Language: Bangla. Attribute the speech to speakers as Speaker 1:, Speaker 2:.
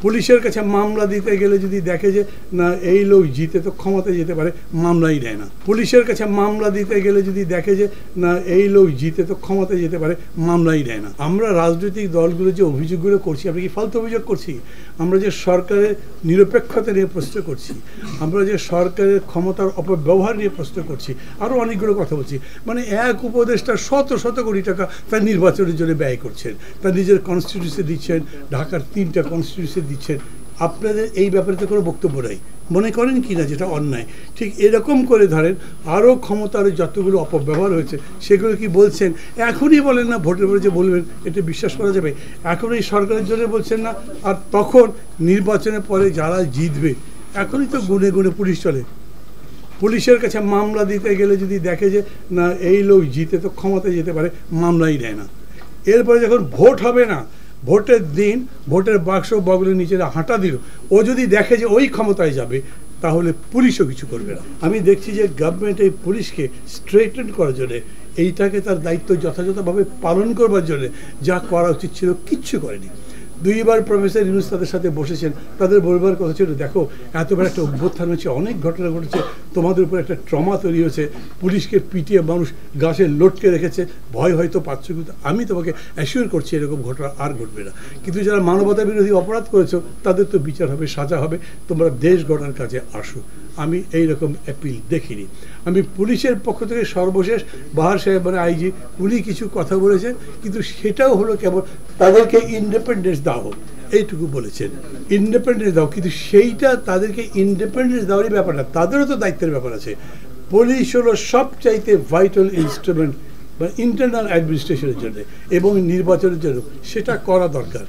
Speaker 1: পুলিশের কাছে মামলা দিতে গেলে যদি দেখে যে না এই লোক জিতে তো ক্ষমতায় যেতে পারে, মামলাই দেয় না। পুলিশের কাছে মামলা দিতে গেলে যদি দেখে যে না এই লোক জিতে তো ক্ষমতায় যেতে পারে, মামলাই দেয় না। আমরা রাজনৈতিক দলগুলো যে অভিযোগগুলো করছি, আমরা কি ফালতু অভিযোগ করছি? আমরা যে সরকারের নিরপেক্ষতা নিয়ে প্রশ্ন করছি, আমরা যে সরকারের ক্ষমতার অপব্যবহার নিয়ে প্রশ্ন করছি, আরও অনেকগুলো কথা বলছি। মানে এক উপদেষ্টা শত শত কোটি টাকা তার নির্বাচনের জন্য ব্যয় করছেন, তার নিজের কনস্টিটিউন্সি দিচ্ছেন, ঢাকার 3টা কনস্টিটিউন্সি দিচ্ছেন। আপনাদের এই ব্যাপারে তো কোনো বক্তব্য নাই, মনে করেন কি না যেটা অন্যায়? ঠিক এরকম করে ধরেন আরও ক্ষমতার যতগুলো অপব্যবহার হয়েছে সেগুলো কি বলছেন? এখনই বলেন না ভোটের পরে যে বলবেন, এটা বিশ্বাস করা যাবে? এখন এই সরকারের জন্য বলছেন না, আর তখন নির্বাচনের পরে যারা জিতবে এখনই তো গুনে গুনে পুলিশ চলে। পুলিশের কাছে মামলা দিতে গেলে যদি দেখে যে না এই লোক জিতে তো ক্ষমতায় যেতে পারে, মামলাই দেয় না। এরপরে যখন ভোট হবে না, ভোটের দিন ভোটের বাক্স বগলের নিচে হাঁটা দিল, ও যদি দেখে যে ওই ক্ষমতায় যাবে, তাহলে পুলিশও কিছু করবে না। আমি দেখছি যে গভর্নমেন্ট এই পুলিশকে স্ট্রেটেন করার জন্যে, এইটাকে তার দায়িত্ব যথাযথভাবে পালন করবার জন্য যা করা উচিত ছিল কিচ্ছু করেনি। 2বার প্রফেসর ইউনূস তাদের সাথে বসেছেন, তাদের বলবার কথা ছিল দেখো এত বড় একটা অভ্যুত্থান হয়েছে, অনেক ঘটনা ঘটেছে, তোমাদের উপর একটা ট্রমা তৈরি হয়েছে, পুলিশকে পিটিয়ে মানুষ গাছে লটকে রেখেছে, ভয় হয়তো পাচ্ছ, কিন্তু আমি তোমাকে অ্যাসিওর করছি এরকম ঘটনা আর ঘটবে না। কিন্তু যারা মানবতা বিরোধী অপরাধ করেছো তাদের তো বিচার হবে, সাজা হবে, তোমরা দেশ গড়ার কাজে আসো। আমি এই রকম অ্যাপিল দেখিনি। আমি পুলিশের পক্ষ থেকে সর্বশেষ বাহার সাহেব মানে আইজি, উনি কিছু কথা বলেছেন, কিন্তু সেটাও হলো কেবল তাদেরকে ইন্ডিপেন্ডেন্স দাও, এইটুকু বলেছেন, ইন্ডিপেন্ডেন্স দাও। কিন্তু সেইটা তাদেরকে ইন্ডিপেন্ডেন্স দেওয়ারই ব্যাপার না, তাদেরও তো দায়িত্বের ব্যাপার আছে। পুলিশ হলো সবচাইতে ভাইটাল ইনস্ট্রুমেন্ট বা ইন্টারনাল অ্যাডমিনিস্ট্রেশনের জন্য এবং নির্বাচনের জন্য, সেটা করা দরকার।